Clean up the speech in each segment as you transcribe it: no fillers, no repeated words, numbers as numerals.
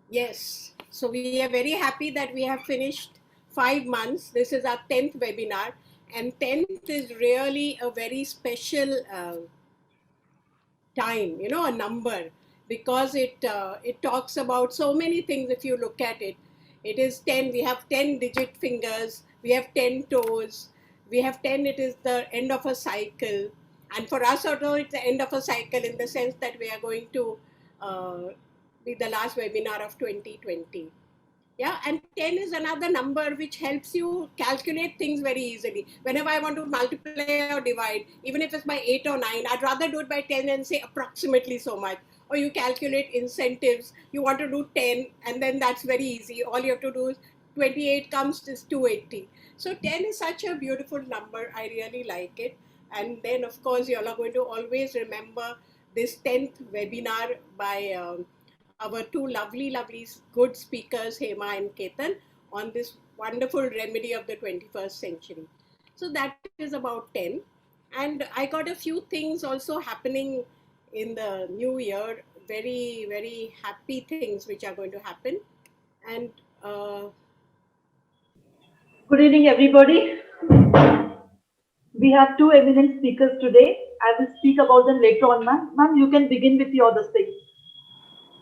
Yes. So we are very happy that we have finished 5 months. This is our 10th webinar, and 10th is really a very special time, a number, because it talks about so many things. If you look at it, it is 10. We have 10 digit fingers, we have 10 toes, we have 10. It is the end of a cycle, and for us although it's the end of a cycle in the sense that we are going to uh, be the last webinar of 2020. Yeah, and 10 is another number which helps you calculate things very easily. Whenever I want to multiply or divide, even if it's by 8 or 9, I'd rather do it by 10 and say approximately so much. Or you calculate incentives, you want to do 10, and then that's very easy. All you have to do is 28 comes to 280. So 10 is such a beautiful number. I really like it. And then, of course, you're going to always remember this 10th webinar by our two lovely, good speakers, Hema and Ketan, on this wonderful remedy of the 21st century. So that is about 10. And I got a few things also happening in the new year, very happy things which are going to happen. And Good evening, everybody. We have two eminent speakers today. I will speak about them later on, ma'am. Ma'am, you can begin with your this thing.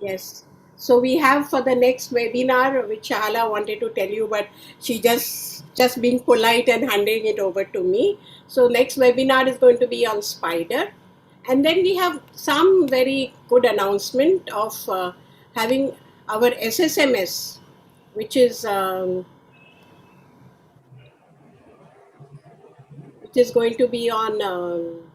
yes. So we have for the next webinar, which Shahala wanted to tell you, but she just being polite and handing it over to me. So next webinar is going to be on spider, and then we have some very good announcement of having our SSMS, which is going to be on.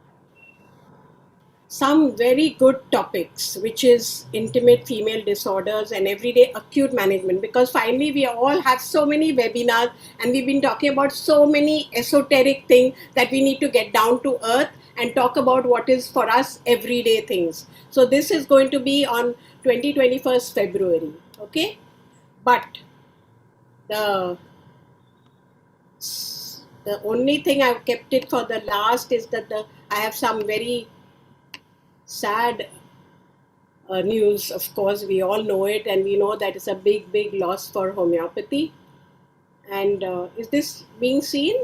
Some very good topics, which is intimate female disorders and everyday acute management. Because finally, we all have so many webinars and we've been talking about so many esoteric things that we need to get down to earth and talk about what is for us everyday things. So, this is going to be on 21st February. Okay, but the the only thing I've kept it for the last is that I have some very sad news. Of course, we all know it, and we know that it's a big loss for homeopathy. And is this being seen?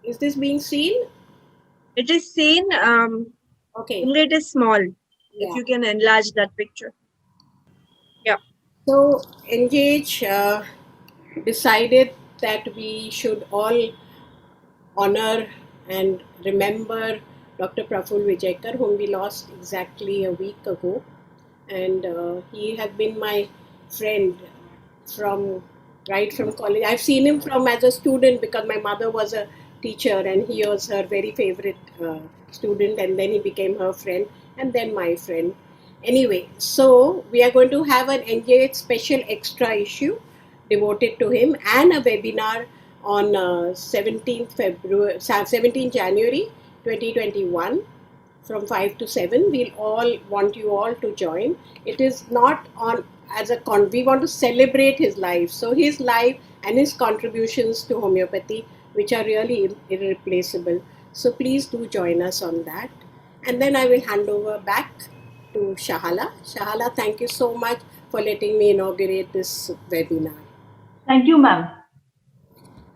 Is this being seen? It is seen. Okay. Only it is small. Yeah. If you can enlarge that picture. Yeah. So NJH decided that we should all honor and remember Dr. Praful Vijayakar, whom we lost exactly a week ago. And he had been my friend from right from college. I've seen him from as a student because my mother was a teacher and he was her very favorite student, and then he became her friend and then my friend. Anyway, so we are going to have an NJH special extra issue devoted to him and a webinar on 17th January 2021 from 5 to 7. We'll all want you all to join. It is not on as a we want to celebrate his life. So his life and his contributions to homeopathy, which are really irreplaceable. So please do join us on that. And then I will hand over back to Shahala. Shahala, thank you so much for letting me inaugurate this webinar. Thank you, ma'am.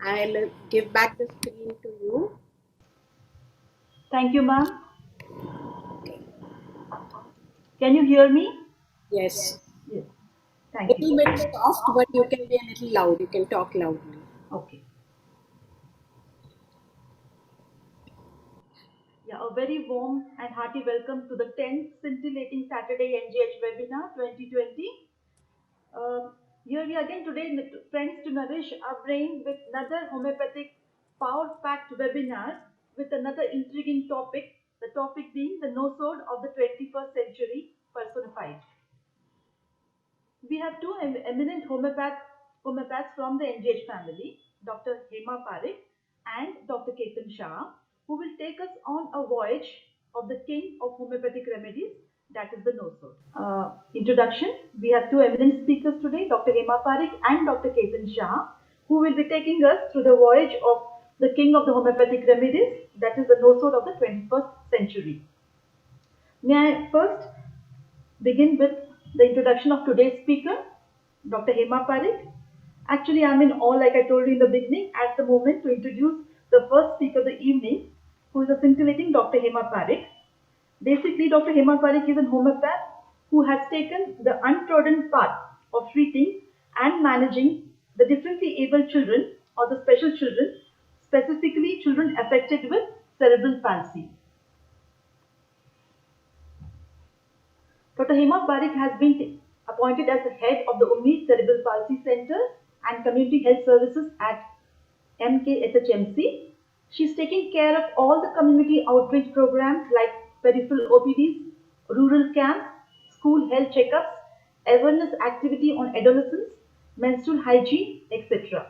I'll give back the screen to you. Thank you, ma'am. Can you hear me? Yes. Yes. A Thank little you. bit soft, but you can be a little loud. You can talk loudly. Okay. Yeah, a very warm and hearty welcome to the 10th scintillating Saturday NGH webinar 2020. Uh, Here we are again today, friends, to nourish our brain with another homeopathic power-packed webinar with another intriguing topic, the topic being the nosode of the 21st century personified. We have two eminent homeopaths from the NJH family, Dr. Hema Parikh and Dr. Ketan Shah, who will take us on a voyage of the king of homeopathic remedies, that is the nosode. Introduction. We have two eminent speakers today, Dr. Hema Parikh and Dr. Ketan Shah, who will be taking us through the voyage of the king of the homeopathic remedies, that is the nosode of the 21st century. May I first begin with the introduction of today's speaker, Dr. Hema Parikh. Actually, I'm in awe, like I told you in the beginning, at the moment to introduce the first speaker of the evening, who is a scintillating Dr. Hema Parikh. Basically, Dr. Hema Parikh is a homeopath who has taken the untrodden path of treating and managing the differently abled children or the special children, specifically children affected with cerebral palsy. Dr. Hema Parikh has been appointed as the head of the Ummeed Cerebral Palsy Center and Community Health Services at NKSHMC. She's taking care of all the community outreach programs like peripheral OPDs, rural camps, school health checkups, awareness activity on adolescents, menstrual hygiene, etc.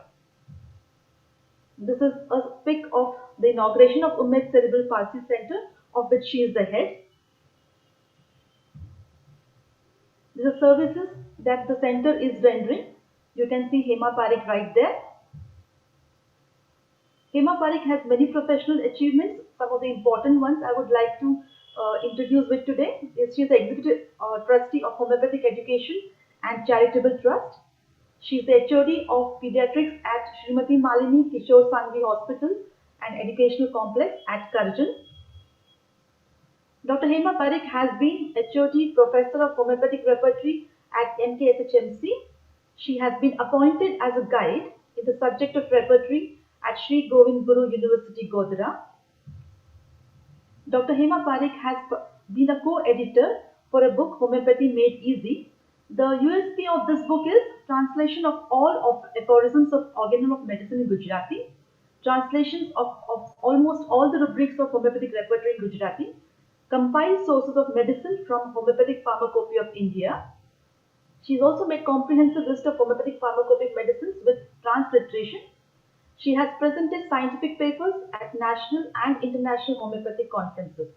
This is a pic of the inauguration of Ummeed Cerebral Palsy Center, of which she is the head. These are services that the center is rendering. You can see Hema Parikh right there. Hema Parikh has many professional achievements. Some of the important ones I would like to introduce with today is she is the executive trustee of Homeopathic Education and Charitable Trust. She is the HOD of Pediatrics at Srimati Malini Kishore Sangvi Hospital and Educational Complex at Karjan. Dr. Hema Parikh has been HOD Professor of Homeopathic Repertory at NKSHMC. She has been appointed as a guide in the subject of repertory at Sri Govind Guru University, Godhra. Dr. Hema Parikh has been a co-editor for a book, Homeopathy Made Easy. The USP of this book is translation of all of aphorisms of Organum of Medicine in Gujarati, translations of almost all the rubrics of homeopathic repertory in Gujarati, compiled sources of medicine from Homeopathic Pharmacopoeia of India. She's also made comprehensive list of homeopathic pharmacopoeic medicines with transliteration. She has presented scientific papers at national and international homeopathic conferences.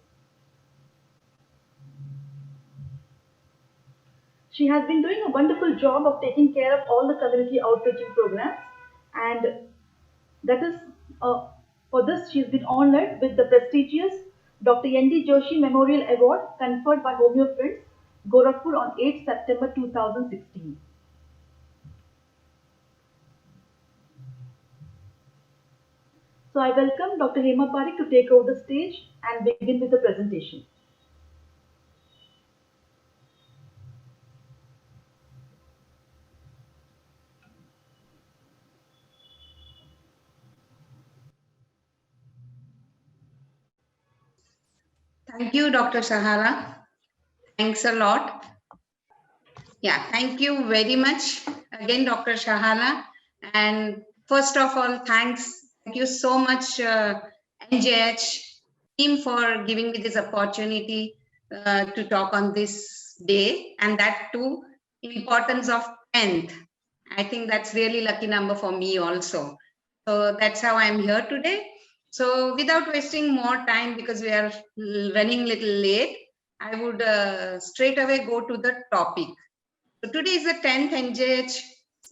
She has been doing a wonderful job of taking care of all the community outreaching programs, and that is for this she has been honored with the prestigious Dr. N.D. Joshi Memorial Award conferred by Homeo Friends, Gorakhpur on 8 September 2016. So I welcome Dr. Hema Parikh to take over the stage and begin with the presentation. Thank you, Dr. Sahara. Thanks a lot. Yeah, thank you very much again, Dr. Shahana. And first of all, thank you so much, NJH team, for giving me this opportunity to talk on this day, and that too, importance of 10th. I think that's really lucky number for me also. So that's how I'm here today. So without wasting more time, because we are running a little late, I would straight away go to the topic. So today is the 10th NJH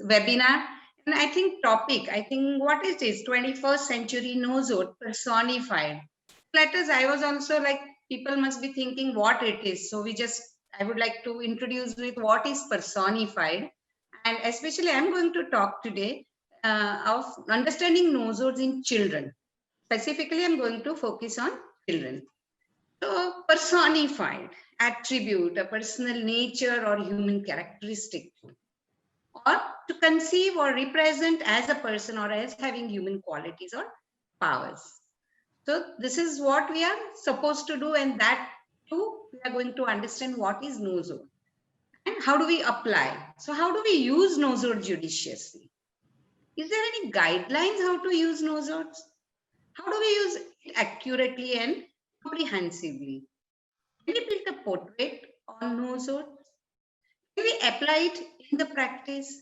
webinar, and I think what is this? 21st century nosode personified. Letters, I was also like, people must be thinking what it is. So I would like to introduce with what is personified. And especially I'm going to talk today of understanding nosodes in children. Specifically, I'm going to focus on children. So personified, attribute, a personal nature or human characteristic, or to conceive or represent as a person or as having human qualities or powers. So this is what we are supposed to do, and that too we are going to understand what is nosode and how do we apply. So how do we use nosode judiciously? Is there any guidelines how to use nosodes? How do we use it accurately and comprehensively? Can we build a portrait on nosode? Can we apply it in the practice?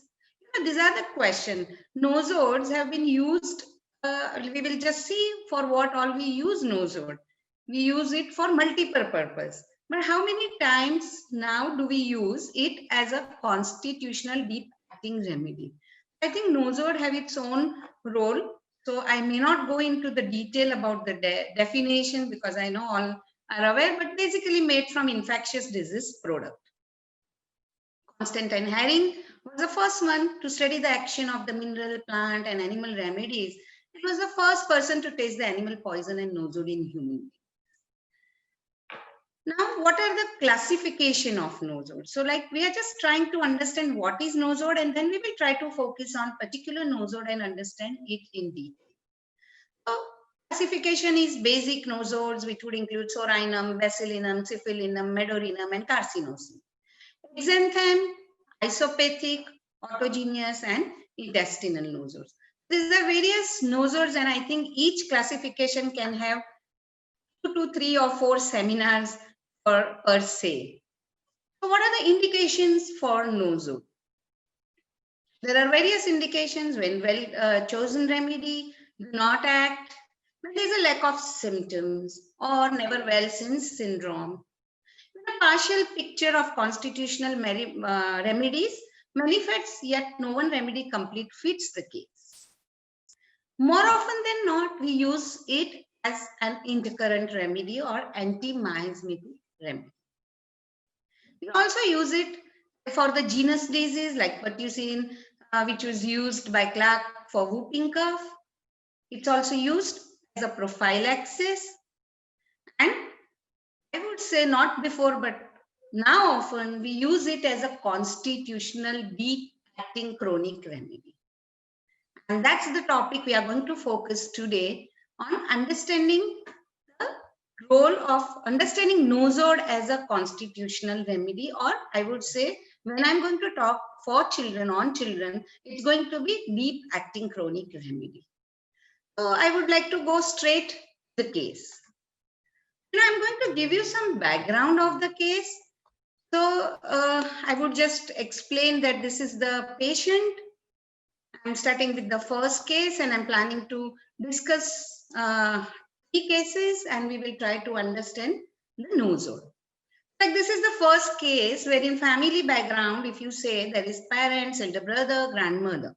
These are the questions. Nosodes have been used. We will just see for what all we use nosode. We use it for multiple purpose. But how many times now do we use it as a constitutional deep acting remedy? I think nosode have its own role. So I may not go into the detail about the definition because I know all are aware, but basically made from infectious disease product. Constantine Herring was the first one to study the action of the mineral, plant, and animal remedies. He was the first person to taste the animal poison and nosode in human. Now, what are the classification of nosode? So, like, we are just trying to understand what is nosode, and then we will try to focus on particular nosode and understand it in detail. So, classification is basic nosodes, which would include sorinum, basilinum, syphilinum, medorinum, and carcinosum. Exanthem, isopathic, autogenous, and intestinal nosodes. These are various nosodes, and I think each classification can have 2 to 3 or 4 seminars per se. So what are the indications for nosode? There are various indications when chosen remedy do not act, when there is a lack of symptoms or never well since syndrome. A partial picture of constitutional remedies manifests, yet no one remedy complete fits the case. More often than not, we use it as an intercurrent remedy or anti-miasmatic remedy. We also use it for the genus disease like pertussin, which was used by Clark for whooping cough. It's also used as a prophylaxis, and I would say not before, but now often we use it as a constitutional deep-acting chronic remedy. And that's the topic we are going to focus today on, understanding the role of understanding nosode as a constitutional remedy, or I would say when I'm going to talk for children, on children, it's going to be deep-acting chronic remedy. So I would like to go straight to the case. Now I'm going to give you some background of the case. So I would just explain that this is the patient. I'm starting with the first case, and I'm planning to discuss 3 cases, and we will try to understand the nosode. Like this is the first case where in family background, if you say there is parents, elder brother, grandmother.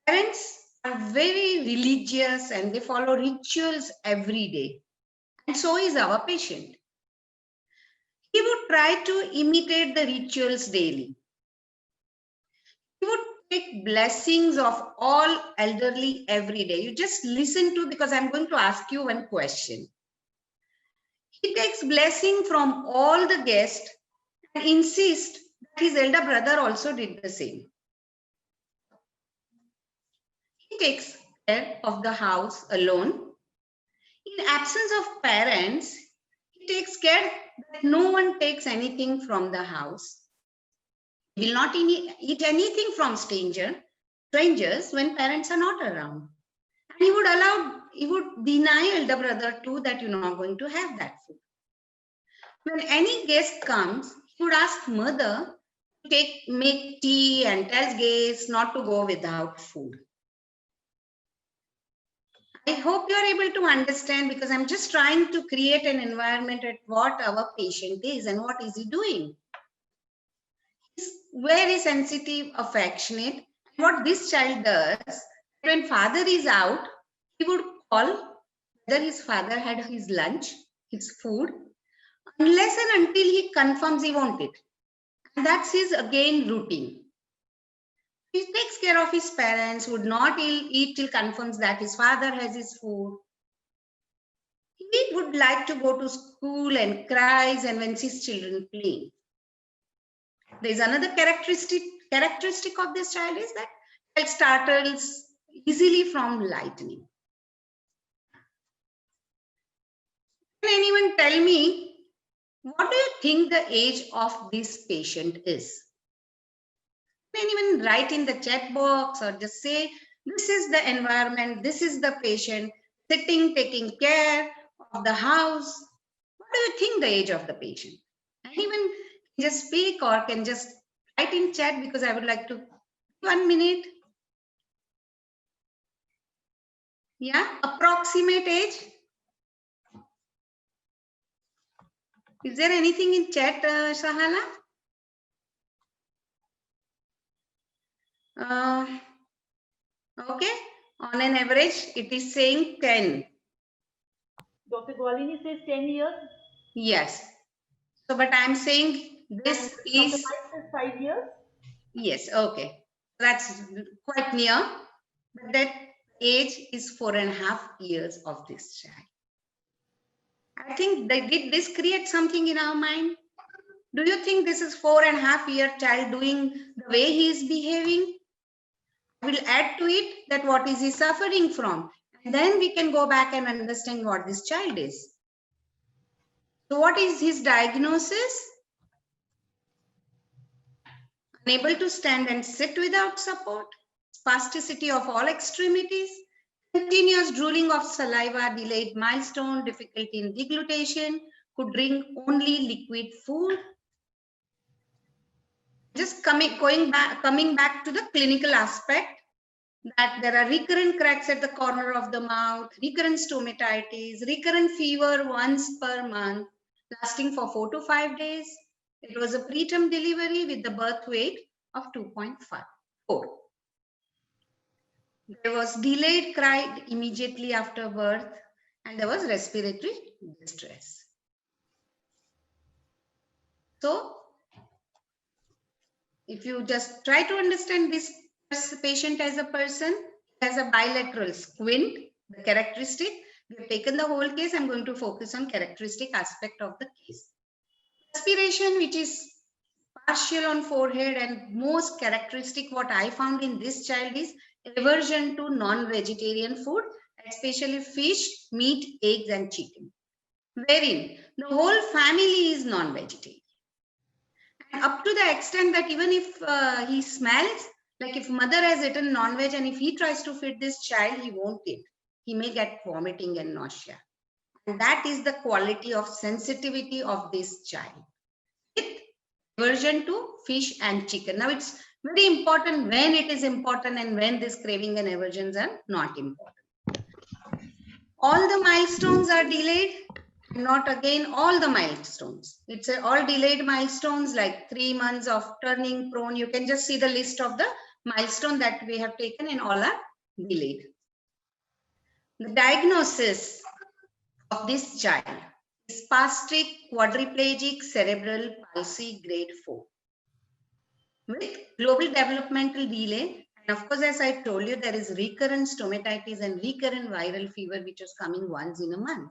Parents are very religious and they follow rituals every day. And so is our patient. He would try to imitate the rituals daily. He would take blessings of all elderly every day. You just listen to, because I'm going to ask you one question. He takes blessing from all the guests and insists that his elder brother also did the same. He takes care of the house alone. In absence of parents, he takes care that no one takes anything from the house. He will not eat anything from strangers when parents are not around. And he would deny elder brother too that you're not going to have that food. When any guest comes, he would ask mother to make tea and tell guests not to go without food. I hope you are able to understand, because I'm just trying to create an environment at what our patient is and what is he doing. He's very sensitive, affectionate. What this child does, when father is out, he would call whether his father had his lunch, his food, unless and until he confirms he won't eat. And that's his, again, routine. He takes care of his parents, would not eat till confirms that his father has his food. He would like to go to school and cries and when sees children playing. There is another characteristic of this child is that it startles easily from lightning. Can anyone tell me, what do you think the age of this patient is? Can anyone write in the chat box or just say, this is the environment, this is the patient sitting, taking care of the house. What do you think the age of the patient? Anyone can just speak or can just write in chat, because I would like to, 1 minute. Yeah, approximate age. Is there anything in chat, Shahala? Okay, on an average, it is saying 10. Dr. Gwalini says 10 years. Yes. So, but I'm saying This Dr. is, Parikh says 5 years. yes, okay. That's quite near. But that age is 4.5 years of this child. I think that did this create something in our mind? Do you think this is 4.5-year child doing the way he is behaving? We'll add to it that what is he suffering from? And then we can go back and understand what this child is. So what is his diagnosis? Unable to stand and sit without support, spasticity of all extremities, continuous drooling of saliva, delayed milestone, difficulty in deglutition, could drink only liquid food. Just coming back to the clinical aspect, that there are recurrent cracks at the corner of the mouth, recurrent stomatitis, recurrent fever once per month, lasting for 4 to 5 days. It was a preterm delivery with the birth weight of 2.4. There was delayed cry immediately after birth, and there was respiratory distress. So, if you just try to understand this patient as a person, as a bilateral squint, the characteristic, we have taken the whole case. I'm going to focus on characteristic aspect of the case. Aspiration, which is partial on forehead, and most characteristic what I found in this child is aversion to non-vegetarian food, especially fish, meat, eggs and chicken, wherein the whole family is non-vegetarian. And up to the extent that even if he smells, like if mother has eaten non-veg and if he tries to feed this child, he won't eat. He may get vomiting and nausea. And that is the quality of sensitivity of this child, with aversion to fish and chicken. Now it's very important when it is important and when this craving and aversions are not important. All the milestones are delayed, not again all the milestones. It's all delayed milestones, like 3 months of turning prone. You can just see the list of the milestone that we have taken, and all are delayed. The diagnosis of this child is spastic quadriplegic cerebral palsy grade 4 with global developmental delay. And of course, as I told you, there is recurrent stomatitis and recurrent viral fever, which is coming once in a month.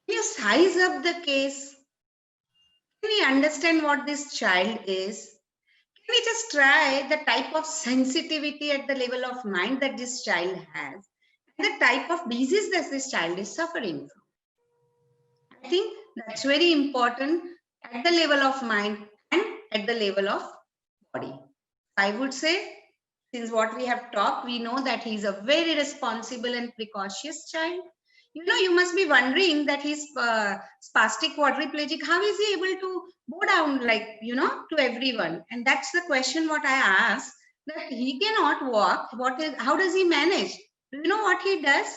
Can you size up the case? Can we understand what this child is? Can we just try the type of sensitivity at the level of mind that this child has, and the type of disease that this child is suffering from? I think that's very important at the level of mind and at the level of body. I would say, since what we have talked, we know that he's a very responsible and precocious child. You know, you must be wondering that he's spastic quadriplegic. How is he able to go down, like, you know, to everyone? And that's the question what I ask, that he cannot walk. How does he manage? Do you know what he does?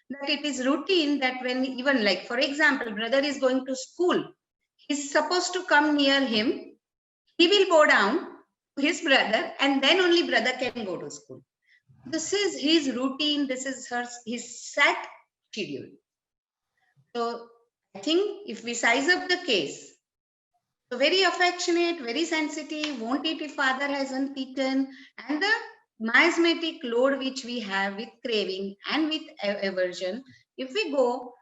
That it is routine that when even, like, for example, brother is going to school, he's supposed to come near him. He will go down to his brother, and then only brother can go to school. This is his routine. This is his set schedule. So I think if we size up the case, so very affectionate, very sensitive, won't eat if father hasn't eaten, and the miasmatic load which we have with craving and with aversion, if we go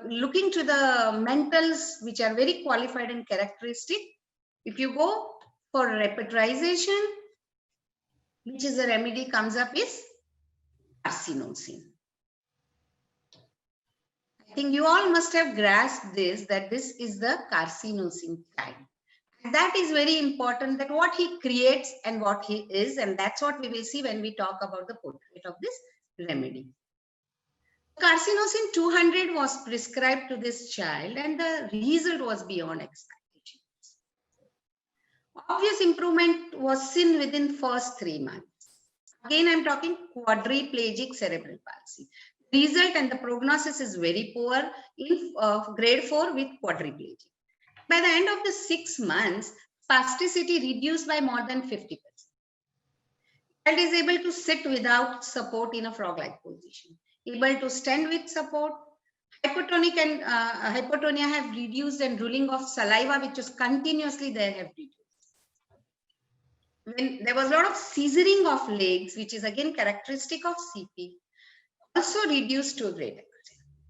looking to the mentals which are very qualified and characteristic, if you go for repertorization, which is the remedy comes up is carcinosin. I think you all must have grasped this, that this is the carcinosin child. And that is very important, that what he creates and what he is, and that's what we will see when we talk about the portrait of this remedy. Carcinosin 200 was prescribed to this child, and the result was beyond expectations. Obvious improvement was seen within first 3 months. Again, I'm talking quadriplegic cerebral palsy. Result and the prognosis is very poor in grade 4 with quadriplegic. By the end of the 6 months, spasticity reduced by more than 50%. Child is able to sit without support in a frog-like position, able to stand with support, hypotonic and hypotonia have reduced, and drooling of saliva, which was continuously there, have reduced. When there was a lot of scissoring of legs, which is again characteristic of CP, also reduced to a great extent.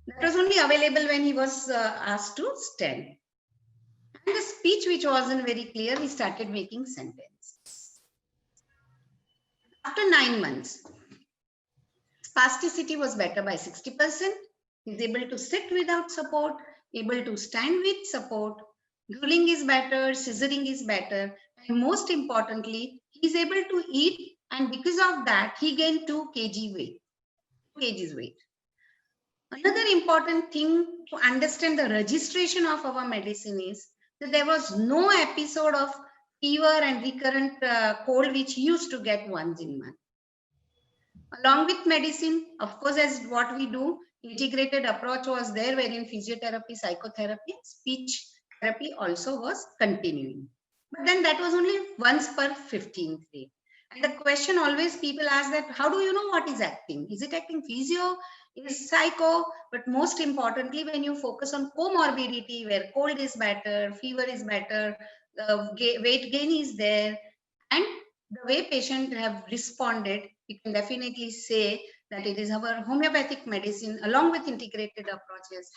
That was only available when he was asked to stand. And the speech, which wasn't very clear, he started making sentences. After 9 months, spasticity was better by 60%. He's able to sit without support, able to stand with support. Drooling is better, scissoring is better, and most importantly, he's able to eat, and because of that, he gained 2 kg weight. 2 kgs weight. Another important thing to understand the registration of our medicine is that there was no episode of fever and recurrent cold which he used to get once in a month. Along with medicine, of course, as what we do, integrated approach was there, wherein physiotherapy, psychotherapy, speech therapy also was continuing. But then that was only once per 15th day. And the question always people ask that, how do you know what is acting? Is it acting physio? Is psycho? But most importantly, when you focus on comorbidity, where cold is better, fever is better, weight gain is there, and the way patients have responded, you can definitely say that it is our homeopathic medicine along with integrated approaches.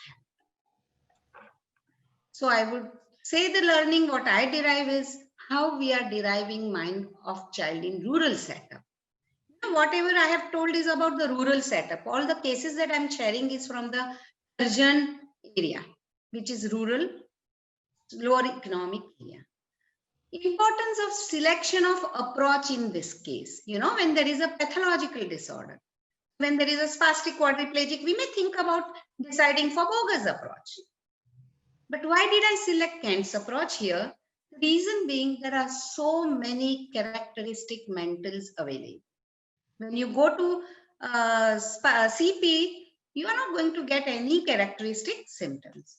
So I would say the learning, what I derive is how we are deriving mind of child in rural setup. Whatever I have told is about the rural setup. All the cases that I'm sharing is from the urban area, which is rural, lower economic area. Importance of selection of approach in this case, when there is a pathological disorder, when there is a spastic quadriplegic, we may think about deciding for bogus approach. But why did I select Kent's approach here? The reason being there are so many characteristic mentals available. When you go to CP, you are not going to get any characteristic symptoms.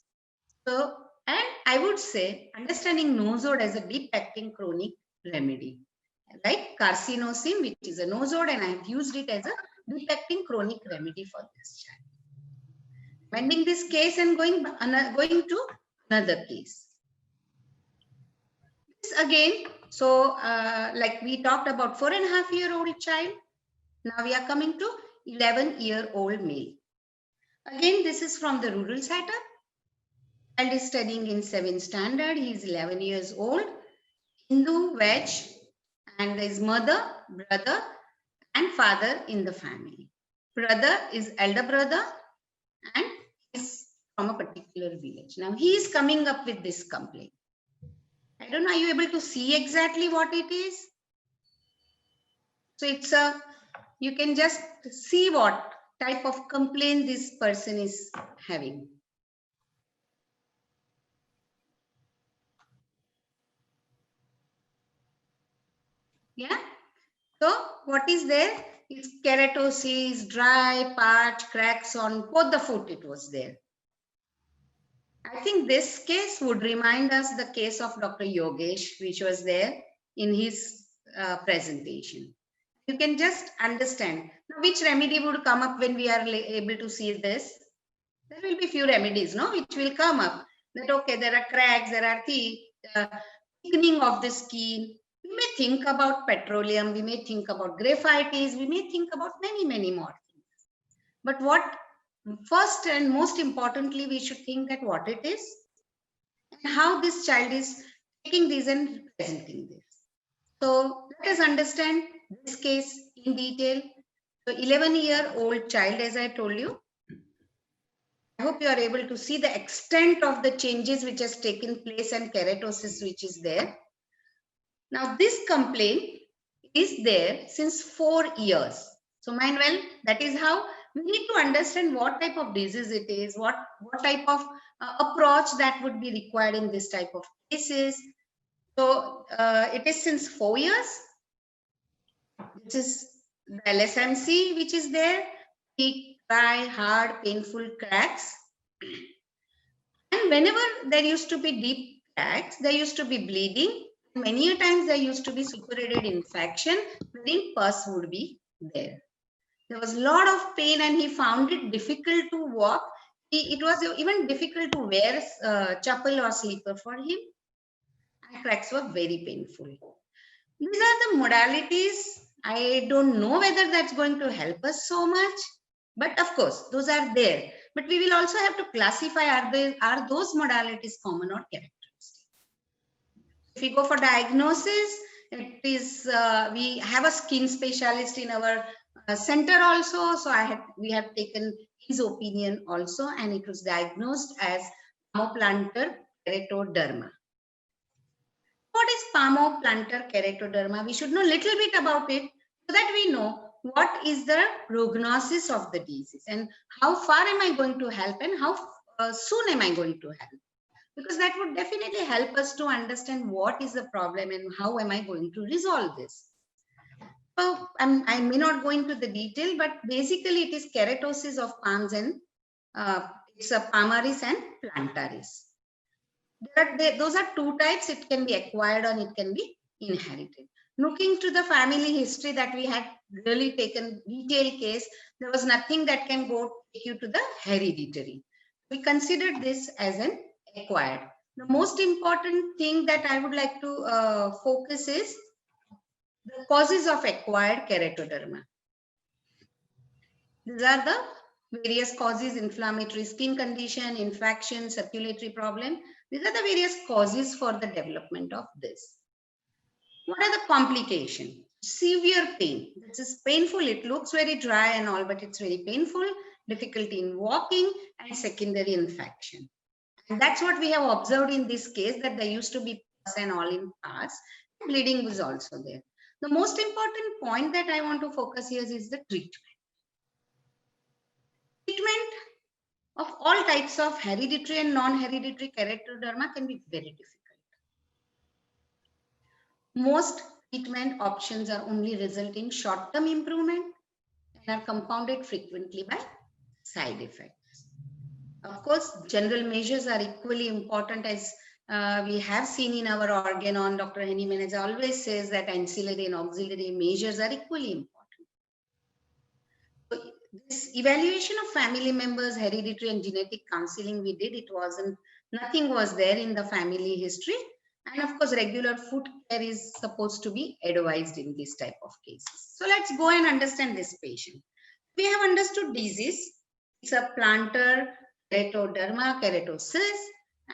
So, and I would say understanding nosode as a deep acting chronic remedy, right? Carcinosin, which is a nosode, and I have used it as a deep acting chronic remedy for this child. Mending this case and going to another case. This again, so like we talked about 4.5-year-old child. Now we are coming to 11-year-old male. Again, this is from the rural setup. Child is studying in 7th standard. He is 11 years old. Hindu, veg, and his mother, brother, and father in the family. Brother is elder brother and is from a particular village. Now he is coming up with this complaint. I don't know, are you able to see exactly what it is? So it's you can just see what type of complaint this person is having. Yeah. So what is there? It's keratosis, dry, parched, cracks on both the foot. It was there. I think this case would remind us the case of Dr. Yogesh, which was there in his presentation. You can just understand. Now, which remedy would come up when we are able to see this? There will be few remedies, no, which will come up. That okay, there are cracks, there are thickening of the skin. We may think about petroleum, we may think about graphitis, we may think about many, many more things. But what first and most importantly, we should think that what it is and how this child is taking this and presenting this. So let us understand this case in detail. So 11-year-old child, as I told you, I hope you are able to see the extent of the changes which has taken place and keratosis which is there. Now this complaint is there since 4 years. So mind well, that is how we need to understand what type of disease it is, what type of approach that would be required in this type of cases. So it is since 4 years. This is the LSMC which is there. Thick, dry, hard, painful cracks. And whenever there used to be deep cracks, there used to be bleeding. Many a times there used to be suppurated infection, wherein pus would be there. There was a lot of pain and he found it difficult to walk. it was even difficult to wear chappal or slipper for him, and cracks were very painful. These are the modalities. I don't know whether that's going to help us so much, but of course, those are there. But we will also have to classify, are those modalities common or characteristic? If we go for diagnosis, it is we have a skin specialist in our center also. So we have taken his opinion also, and it was diagnosed as palmoplantar keratoderma. What is palmoplantar keratoderma? We should know a little bit about it so that we know what is the prognosis of the disease and how far am I going to help and how soon am I going to help. Because that would definitely help us to understand what is the problem and how am I going to resolve this. So I may not go into the detail, but basically it is keratosis of palms and it's a palmaris and plantaris. Those are two types. It can be acquired or it can be inherited. Looking to the family history that we had really taken detailed case, there was nothing that can take you to the hereditary. We considered this as an acquired. The most important thing that I would like to focus is the causes of acquired keratoderma. These are the various causes: inflammatory skin condition, infection, circulatory problem. These are the various causes for the development of this. What are the complications? Severe pain. This is painful. It looks very dry and all, but it's very painful. Difficulty in walking and secondary infection. And that's what we have observed in this case, that there used to be pus and all in pus. Bleeding was also there. The most important point that I want to focus here is the treatment. Treatment of all types of hereditary and non-hereditary keratoderma can be very difficult. Most treatment options are only result in short-term improvement and are compounded frequently by side effects. Of course, general measures are equally important, as we have seen in our organon. Dr. Henneman always says that ancillary and auxiliary measures are equally important. So this evaluation of family members, hereditary and genetic counseling we did, nothing was there in the family history. And of course, regular foot care is supposed to be advised in this type of cases. So let's go and understand this patient. We have understood disease. It's a plantar keratoderma keratosis,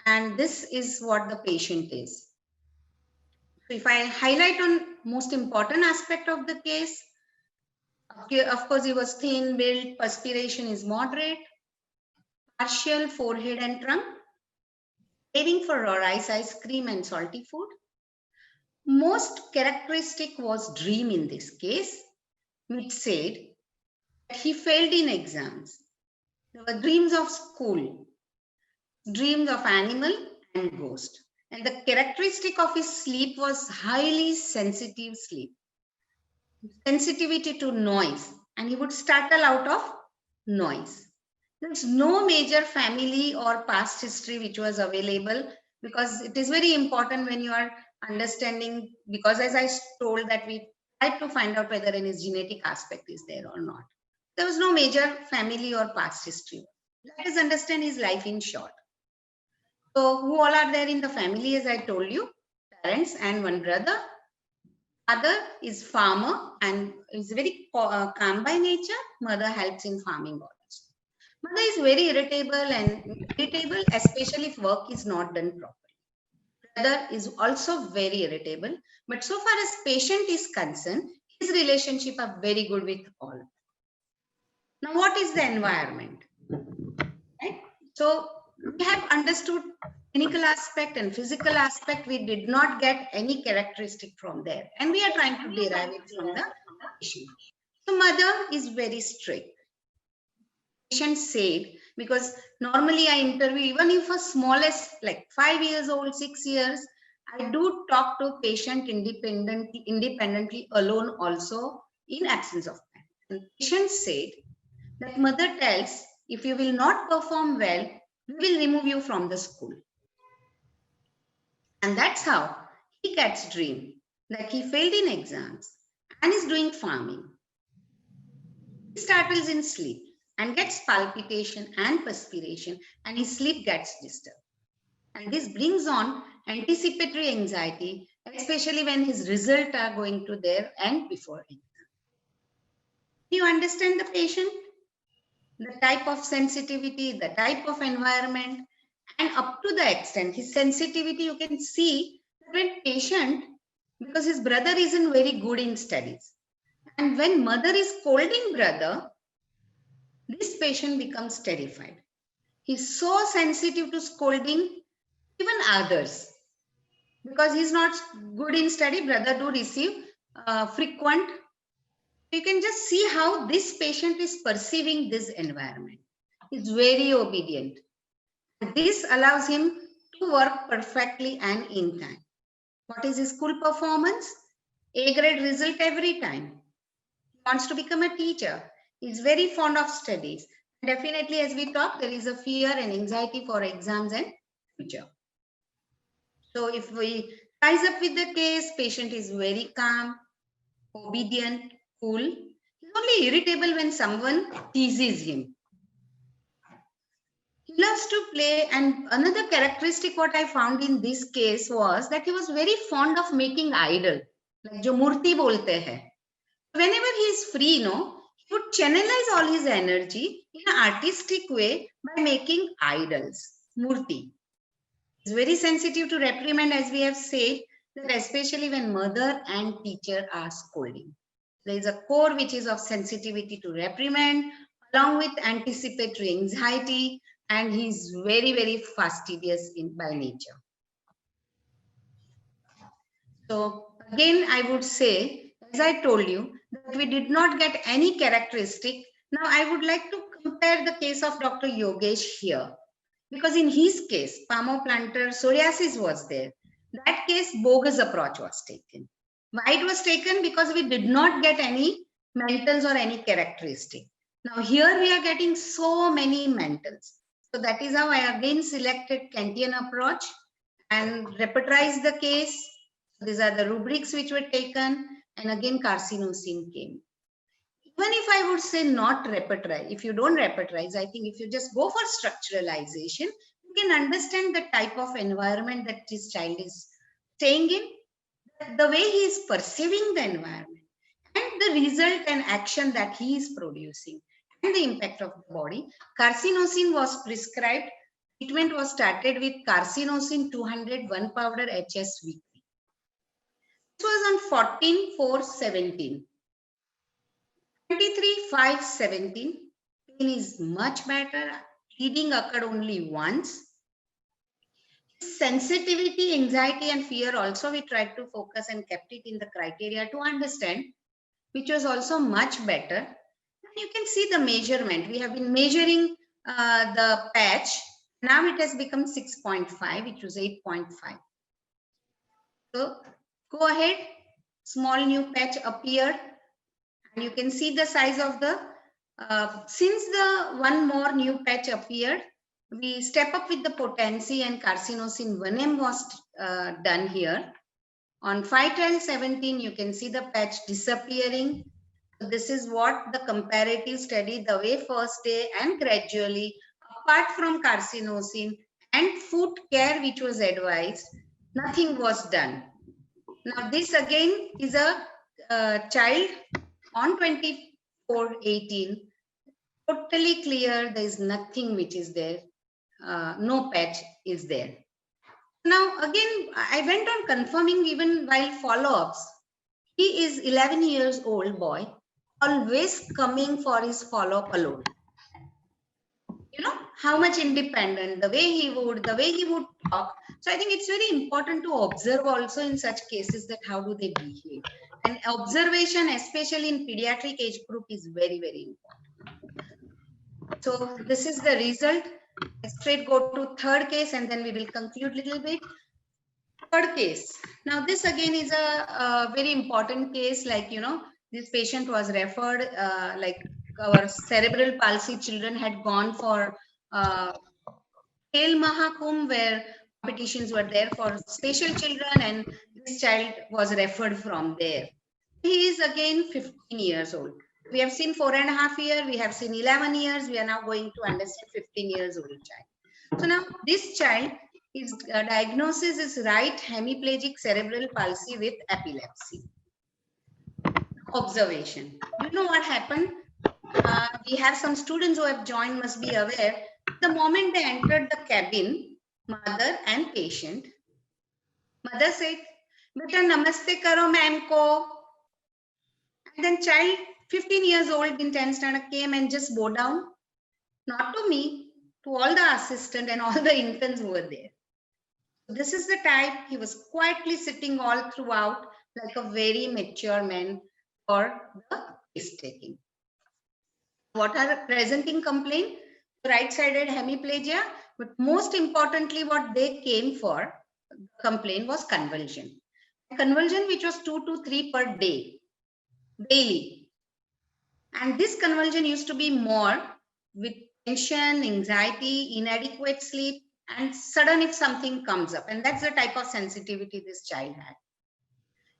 and this is what the patient is. So if I highlight on most important aspect of the case, of course, he was thin built, perspiration is moderate, partial forehead and trunk, craving for rice ice cream and salty food. Most characteristic was dream in this case, which said that he failed in exams. There were dreams of school, dreams of animal and ghost. And the characteristic of his sleep was highly sensitive sleep. Sensitivity to noise, and he would startle out of noise. There's no major family or past history which was available, because it is very important when you are understanding, because as I told that we tried to find out whether any genetic aspect is there or not. There was no major family or past history. Let us understand his life in short. So who all are there in the family? As I told you, parents and one brother. Father is farmer and is very calm by nature. Mother helps in farming also. Mother is very irritable, especially if work is not done properly. Brother is also very irritable, but so far as patient is concerned, his relationship are very good with all. Now, what is the environment? Right? So we have understood clinical aspect and physical aspect. We did not get any characteristic from there, and we are trying to derive it from the patient. So mother is very strict. Patient said, because normally I interview even if a smallest, like 5 years old, 6 years, I do talk to patient independently alone also in absence of parent. And patient said that mother tells, if you will not perform well, we will remove you from the school. And that's how he gets dream that he failed in exams and is doing farming. He startles in sleep. and gets palpitation and perspiration, and his sleep gets disturbed. And this brings on anticipatory anxiety, especially when his results are going to there and before exam. Do you understand the patient? The type of sensitivity, the type of environment, and up to the extent, his sensitivity, you can see that when patient, because his brother isn't very good in studies, and when mother is scolding brother, this patient becomes terrified. He's so sensitive to scolding even others. Because he's not good in study, brother do receive frequent. You can just see how this patient is perceiving this environment. He's very obedient. This allows him to work perfectly and in time. What is his school performance? A grade result every time. He wants to become a teacher. He's very fond of studies. Definitely, as we talk, there is a fear and anxiety for exams and future. So if we rise up with the case, patient is very calm, obedient, cool. He's only irritable when someone teases him. He loves to play, and another characteristic what I found in this case was that he was very fond of making idol, like jo murti bolte hai. Whenever he is free, he would channelize all his energy in an artistic way by making idols, murti. He's very sensitive to reprimand, as we have said, that especially when mother and teacher are scolding. There is a core which is of sensitivity to reprimand, along with anticipatory anxiety, and he's very, very fastidious by nature. So again, I would say, as I told you, that we did not get any characteristic. Now I would like to compare the case of Dr. Yogesh here. Because in his case, palmoplantar psoriasis was there. That case, bogus approach was taken. Why it was taken? Because we did not get any mentals or any characteristic. Now here we are getting so many mentals. So that is how I again selected Kantian approach and repertorized the case. These are the rubrics which were taken, and again carcinosine came. Even if I would say not repertorize, if you don't repertorize, I think if you just go for structuralization, you can understand the type of environment that this child is staying in, the way he is perceiving the environment, and the result and action that he is producing, and the impact of the body. Carcinosine was prescribed. Treatment was started with carcinosine 200 1 powder HS weekly. This was on 14/4/17. 23/5/17. Pain is much better. Bleeding occurred only once. Sensitivity, anxiety, and fear also we tried to focus and kept it in the criteria to understand, which was also much better. And you can see the measurement. We have been measuring the patch. Now it has become 6.5, which was 8.5. So go ahead. Small new patch appeared. And you can see the size of the, since the one more new patch appeared, we step up with the potency, and carcinosine 1M was done here. On 5/12/17, you can see the patch disappearing. This is what the comparative study, the way first day and gradually, apart from carcinosine and food care which was advised, nothing was done. Now this again is a child on 24/18, totally clear, there is nothing which is there, no patch is there. Now again, I went on confirming even while follow-ups. He is 11 years old boy, always coming for his follow-up alone. You know, how much independent, the way he would talk. So I think it's very important to observe also in such cases that how do they behave. And observation, especially in pediatric age group, is very, very important. So this is the result. Straight go to third case, and then we will conclude a little bit. Third case. Now this again is a very important case. Like, you know, this patient was referred, like our cerebral palsy children had gone for Khel Mahakumbh, where competitions were there for special children, and this child was referred from there. He is again 15 years old. We have seen 4.5 years, we have seen 11 years, we are now going to understand 15 years old child. So now this child, his diagnosis is right hemiplegic cerebral palsy with epilepsy. Observation. You know what happened? We have some students who have joined, must be aware. The moment they entered the cabin, mother and patient, mother said, "Beta namaste karo ma'am ko." And then child, 15 years old in 10th standard, came and just bowed down. Not to me, to all the assistant and all the interns who were there. This is the type, he was quietly sitting all throughout like a very mature man for the case taking. What are presenting complaint? Right-sided hemiplegia, but most importantly, what they came for, complaint was convulsion. Convulsion which was 2 to 3 per day, daily. And this convulsion used to be more with tension, anxiety, inadequate sleep, and sudden if something comes up. And that's the type of sensitivity this child had.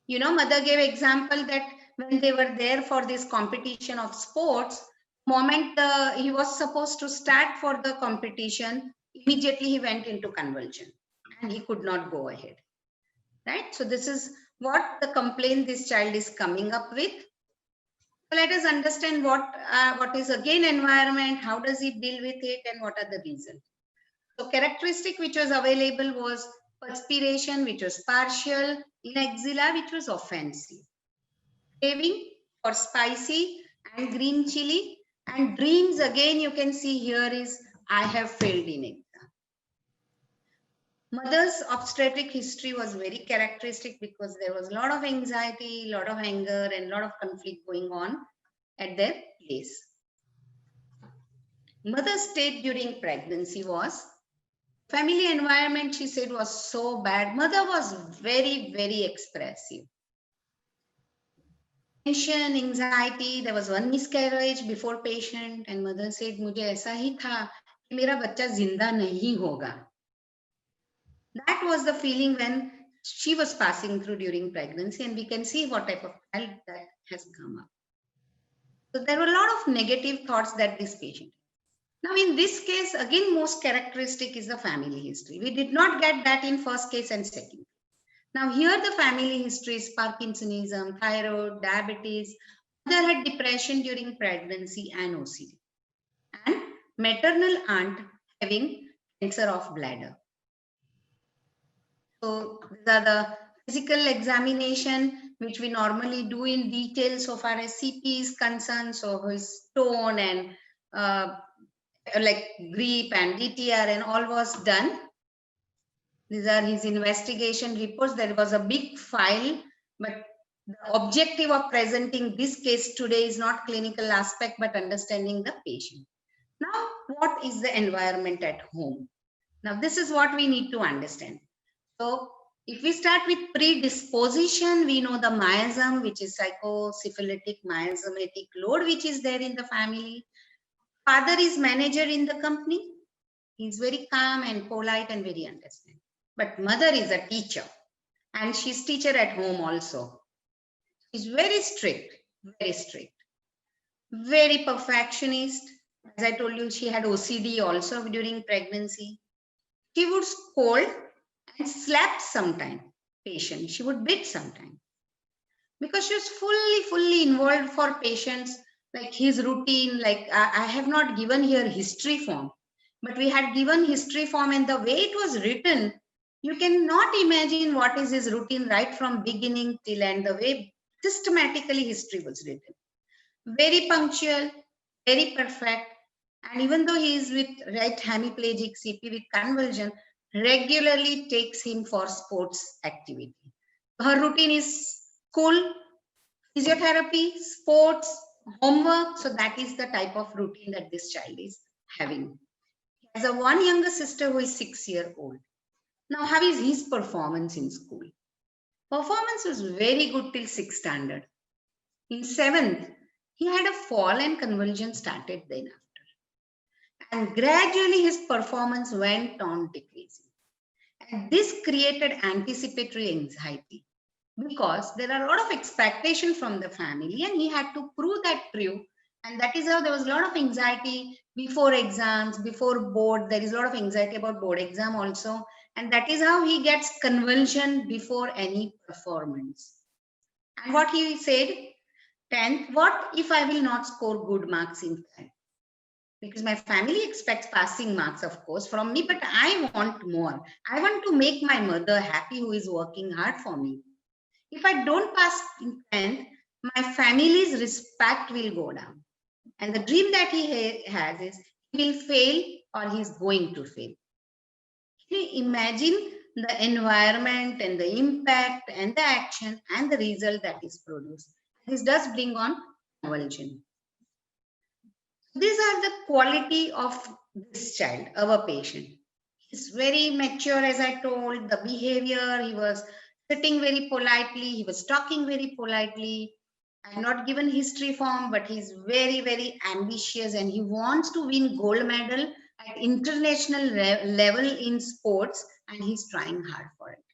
You know, mother gave example that when they were there for this competition of sports, moment he was supposed to start for the competition, immediately he went into convulsion and he could not go ahead. Right? So this is what the complaint this child is coming up with. So let us understand what is again environment, how does he deal with it, and what are the reasons. So characteristic which was available was perspiration, which was partial, inexilla, which was offensive, craving for spicy and green chili, and dreams again you can see here is I have failed in exam. Mother's obstetric history was very characteristic because there was a lot of anxiety, a lot of anger, and a lot of conflict going on at their place. Mother's state during pregnancy was, family environment, she said, was so bad. Mother was very, very expressive. Tension, anxiety, there was one miscarriage before patient, and mother said, मुझे ऐसा ही था कि मेरा बच्चा जिंदा नहीं होगा. That was the feeling when she was passing through during pregnancy, and we can see what type of child that has come up. So there were a lot of negative thoughts that this patient. Now in this case, again, most characteristic is the family history. We did not get that in first case and second. Now here the family history is Parkinsonism, thyroid, diabetes. Mother had depression during pregnancy and OCD. And maternal aunt having cancer of bladder. So these are the physical examination which we normally do in detail so far as CP is concerned. So his tone and like grip and DTR and all was done. These are his investigation reports. There was a big file, but the objective of presenting this case today is not clinical aspect, but understanding the patient. Now, what is the environment at home? Now, this is what we need to understand. So, if we start with predisposition, we know the miasm, which is psychosyphilitic miasmatic load, which is there in the family. Father is manager in the company. He's very calm and polite and very understanding. But mother is a teacher, and she's teacher at home also. She's very strict, very perfectionist. As I told you, she had OCD also during pregnancy. She would scold and slap sometime patient. She would beat sometime because she was fully involved for patients, like his routine. Like I have not given here history form, but we had given history form, and the way it was written, you cannot imagine what is his routine right from beginning till end, the way systematically history was written. Very punctual, very perfect. And even though he is with right hemiplegic CP with convulsion, regularly takes him for sports activity. Her routine is school, physiotherapy, sports, homework. So that is the type of routine that this child is having. He has a one younger sister who is 6 years old. Now, how is his performance in school? Performance was very good till 6th standard. In 7th, he had a fall and convulsion started then after. And gradually his performance went on decreasing. And this created anticipatory anxiety. because there are a lot of expectation from the family and he had to prove that true. And that is how there was a lot of anxiety before exams, before board. There is a lot of anxiety about board exam also. And that is how he gets convulsion before any performance. And what he said, 10th, what if I will not score good marks in 10th? Because my family expects passing marks, of course, from me, but I want more. I want to make my mother happy who is working hard for me. If I don't pass in 10th, my family's respect will go down. And the dream that he has is he will fail or he's going to fail. Can you imagine the environment and the impact and the action and the result that is produced? This does bring on convulsion. These are the quality of this child, our patient. He's very mature, as I told, the behavior, he was sitting very politely, he was talking very politely. I'm not given history form, but he's very, very ambitious and he wants to win gold medal at international level in sports and he's trying hard for it.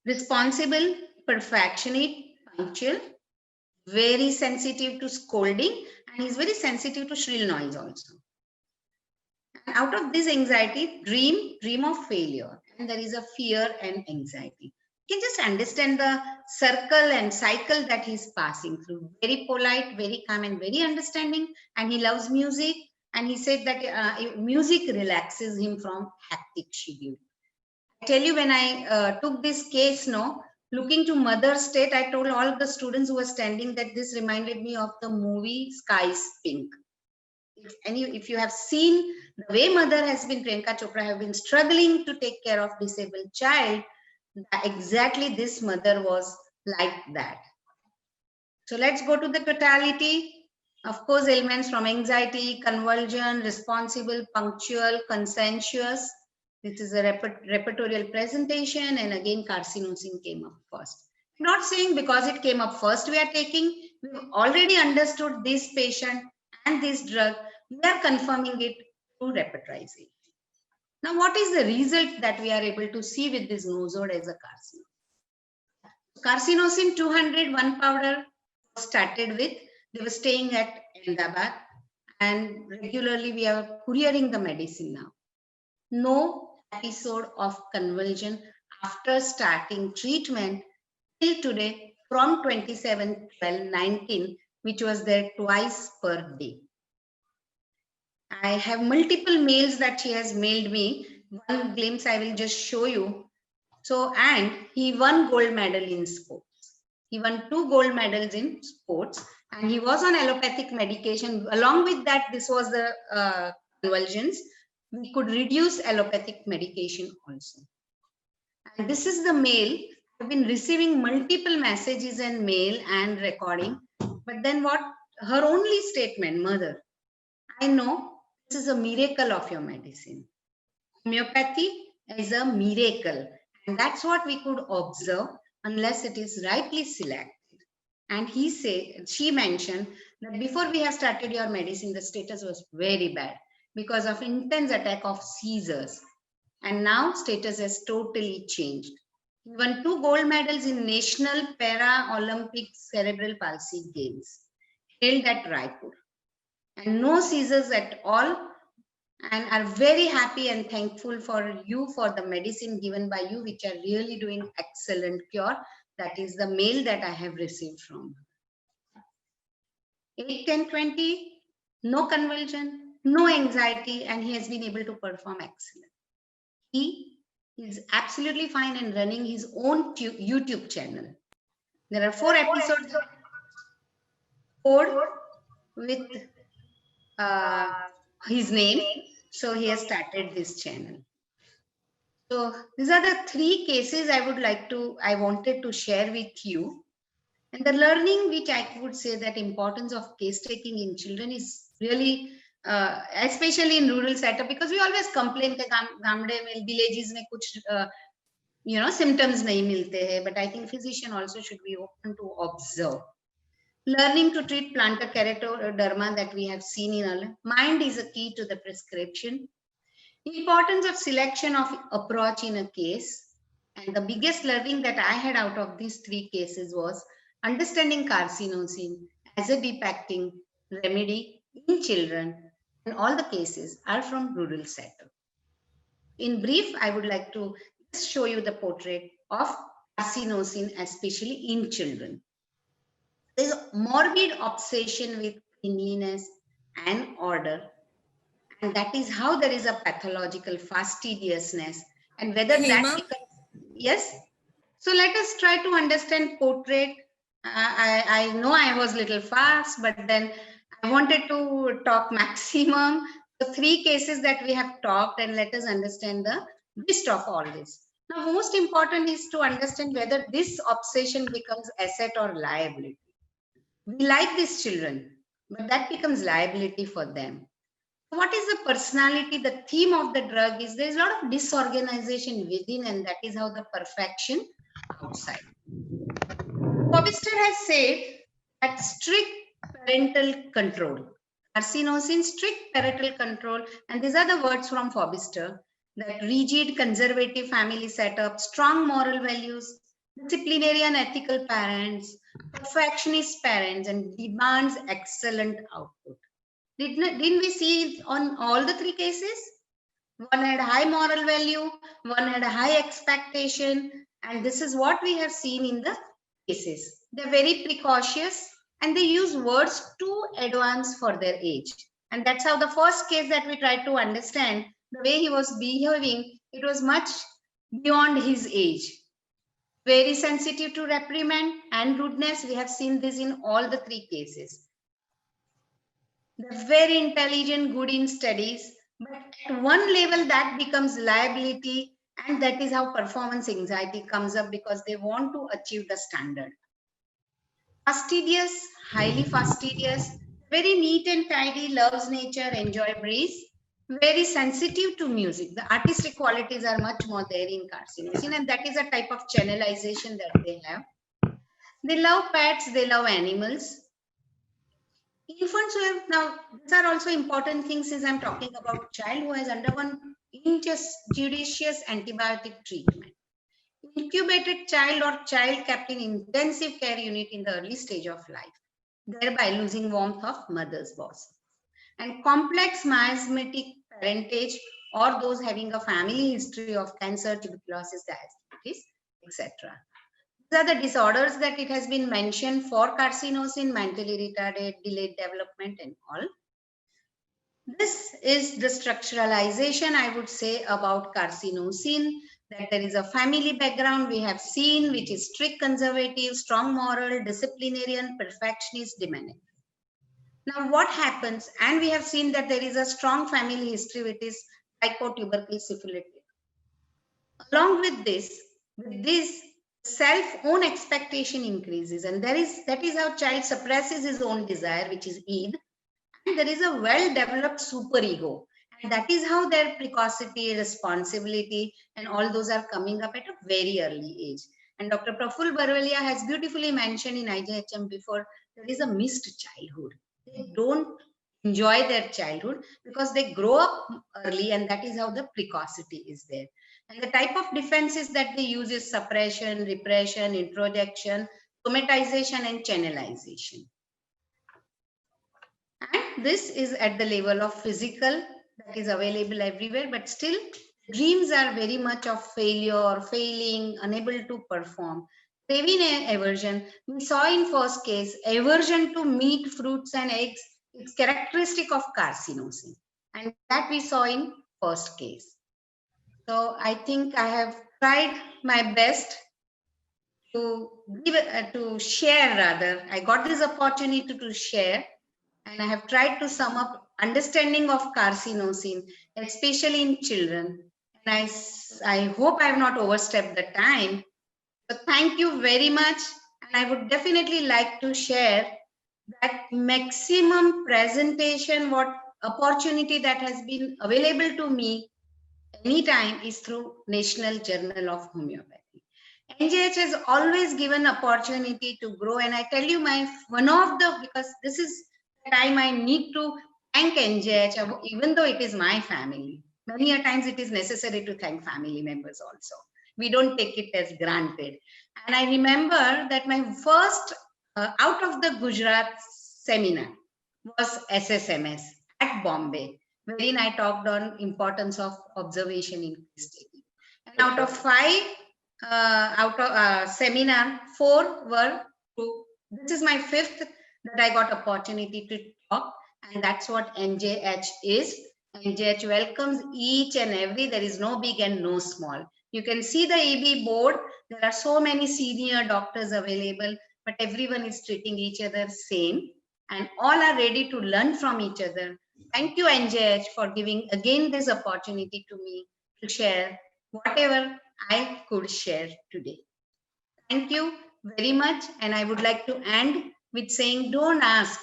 Responsible, perfectionist, punctual, very sensitive to scolding, and he's very sensitive to shrill noise also. And out of this anxiety, dream of failure, and there is a fear and anxiety. You can just understand the circle and cycle that he's passing through. Very polite, very calm, and very understanding, and he loves music. And he said that music relaxes him from hectic schedule. I tell you, when I took this case, looking to Mother's State, I told all the students who were standing that this reminded me of the movie Sky is Pink. If you have seen the way mother has been, Priyanka Chopra have been struggling to take care of disabled child, exactly this mother was like that. So let's go to the totality. Of course, elements from anxiety, convulsion, responsible, punctual, conscientious. This is a repertorial presentation, and again carcinosin came up first. I'm not saying because it came up first we are taking. We've already understood this patient and this drug. We are confirming it through repertorization. Now, what is the result that we are able to see with this nosode as a carcinosin? Carcinosin 200, one powder was started with. They were staying at Ahmedabad, and regularly we are couriering the medicine now. No episode of convulsion after starting treatment till today from 27/12/19, which was there twice per day. I have multiple mails that she has mailed me. One glimpse I will just show you. So, and he won gold medal in sports. He won 2 gold medals in sports, and he was on allopathic medication. Along with that, this was the convulsions. We could reduce allopathic medication also. And this is the mail. I've been receiving multiple messages and mail and recording. But then what? Her only statement, mother, I know this is a miracle of your medicine. Homeopathy is a miracle. And that's what we could observe unless it is rightly selected. And she mentioned that before we have started your medicine, the status was very bad because of intense attack of seizures. And now status has totally changed. He won 2 gold medals in National Para-Olympic Cerebral Palsy Games held at Raipur. And no seizures at all, and are very happy and thankful for you for the medicine given by you, which are really doing excellent cure. That is the mail that I have received from her. 8, 10, 20, no convulsion, no anxiety, and he has been able to perform excellent. He is absolutely fine and running his own YouTube channel. There are 4 episodes, 4 with his name. So he has started this channel. So these are the 3 cases I wanted to share with you. And the learning which I would say that importance of case taking in children is really, especially in rural setup, because we always complain that gamde mein, villages mein kuch, symptoms nahi milte hai, but I think physician also should be open to observe. Learning to treat plantar keratoderma that we have seen in our mind is a key to the prescription. Importance of selection of approach in a case. And the biggest learning that I had out of these 3 cases was understanding carcinosin as a depacting remedy in children, and all the cases are from rural setup. In brief, I would like to just show you the portrait of carcinosin, especially in children. There is a morbid obsession with cleanliness and order, and that is how there is a pathological fastidiousness, and whether that Hema, becomes, yes. So let us try to understand portrait. I know I was little fast, but then I wanted to talk maximum. The 3 cases that we have talked, and let us understand the gist of all this. Now, most important is to understand whether this obsession becomes asset or liability. We like these children, but that becomes liability for them. What is the personality? The theme of the drug is there is a lot of disorganization within, and that is how the perfection outside. Forbister has said that strict parental control, carcinosin, strict parental control, and these are the words from Forbister, that rigid conservative family setup, strong moral values, disciplinary and ethical parents, perfectionist parents, and demands excellent output. Didn't we see it on all the 3 cases? One had high moral value, one had a high expectation, and this is what we have seen in the cases. They're very precautious and they use words too advanced for their age. And that's how the first case that we tried to understand, the way he was behaving, it was much beyond his age. Very sensitive to reprimand and rudeness. We have seen this in all the 3 cases. They're very intelligent, good in studies, but at one level that becomes liability, and that is how performance anxiety comes up, because they want to achieve the standard. Fastidious, highly fastidious, very neat and tidy, loves nature, enjoy breeze, very sensitive to music. The artistic qualities are much more there in carcinosin, and that is a type of channelization that they have. They love pets, they love animals. Infants who have, now these are also important things since I'm talking about child who has undergone judicious antibiotic treatment. Incubated child or child kept in intensive care unit in the early stage of life, thereby losing warmth of mother's bosom. And complex miasmatic parentage, or those having a family history of cancer, tuberculosis, diabetes, etc. These are the disorders that it has been mentioned for carcinosin: mentally retarded, delayed development, and all. This is the structuralization, I would say, about carcinosin, that there is a family background we have seen, which is strict conservative, strong moral, disciplinarian, perfectionist, demanding. Now what happens, and we have seen that there is a strong family history which is typo-tubercle syphilitic. Along with this self-own expectation increases, and that is how child suppresses his own desire, which is id, and there is a well-developed superego, and that is how their precocity, responsibility, and all those are coming up at a very early age. And Dr. Praful Barwalia has beautifully mentioned in IJHM before, there is a missed childhood. They don't enjoy their childhood because they grow up early, and that is how the precocity is there. And the type of defenses that they use is suppression, repression, introjection, somatization, and channelization. And this is at the level of physical, that is available everywhere, but still dreams are very much of failure, failing, unable to perform. Craving aversion, we saw in first case, aversion to meat, fruits, and eggs, it's characteristic of carcinosin, and that we saw in first case. So I think I have tried my best to share, rather. I got this opportunity to share, and I have tried to sum up understanding of carcinosin, especially in children. And I hope I have not overstepped the time. So thank you very much. And I would definitely like to share that maximum presentation, what opportunity that has been available to me anytime is through National Journal of Homeopathy. NJH has always given opportunity to grow, and I tell you, because this is the time I need to thank NJH, even though it is my family. Many a times it is necessary to thank family members also. We don't take it as granted. And I remember that my first out of the Gujarat seminar was SSMS at Bombay, wherein I talked on importance of observation in case taking. And out of 5 seminar, 4 were to, this is my 5th that I got opportunity to talk, and that's what NJH is. NJH welcomes each and every, there is no big and no small. You can see the EB board, there are so many senior doctors available, but everyone is treating each other same, and all are ready to learn from each other. Thank you, NJH, for giving again this opportunity to me to share whatever I could share today. Thank you very much. And I would like to end with saying, don't ask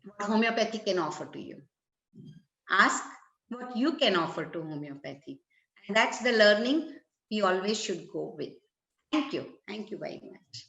what homeopathy can offer to you. Ask what you can offer to homeopathy. And that's the learning we always should go with. Thank you. Thank you very much.